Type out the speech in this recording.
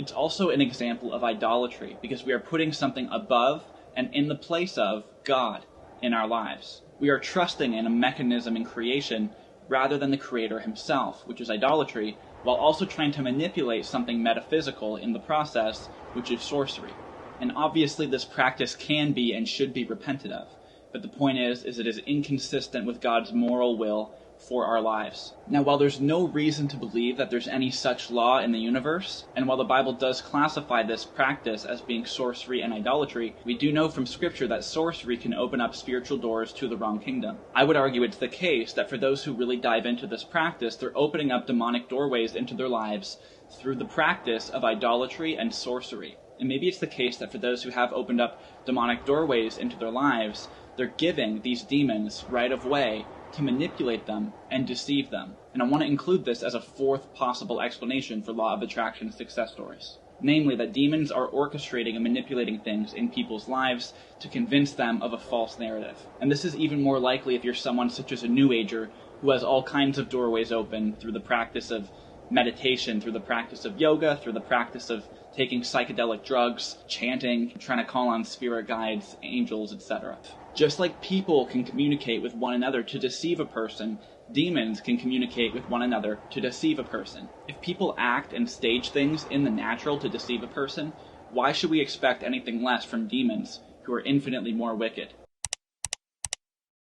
It's also an example of idolatry, because we are putting something above and in the place of God in our lives. We are trusting in a mechanism in creation rather than the Creator himself, which is idolatry, while also trying to manipulate something metaphysical in the process, which is sorcery. And obviously this practice can be and should be repented of, but the point is it is inconsistent with God's moral will for our lives. Now, while there's no reason to believe that there's any such law in the universe, and while the Bible does classify this practice as being sorcery and idolatry, we do know from Scripture that sorcery can open up spiritual doors to the wrong kingdom. I would argue it's the case that for those who really dive into this practice, they're opening up demonic doorways into their lives through the practice of idolatry and sorcery. And maybe it's the case that for those who have opened up demonic doorways into their lives, they're giving these demons right of way to manipulate them and deceive them. And I want to include this as a fourth possible explanation for law of attraction success stories. Namely, that demons are orchestrating and manipulating things in people's lives to convince them of a false narrative. And this is even more likely if you're someone such as a New Ager who has all kinds of doorways open through the practice of meditation, through the practice of yoga, through the practice of taking psychedelic drugs, chanting, trying to call on spirit guides, angels, etc. Just like people can communicate with one another to deceive a person, demons can communicate with one another to deceive a person. If people act and stage things in the natural to deceive a person, why should we expect anything less from demons who are infinitely more wicked?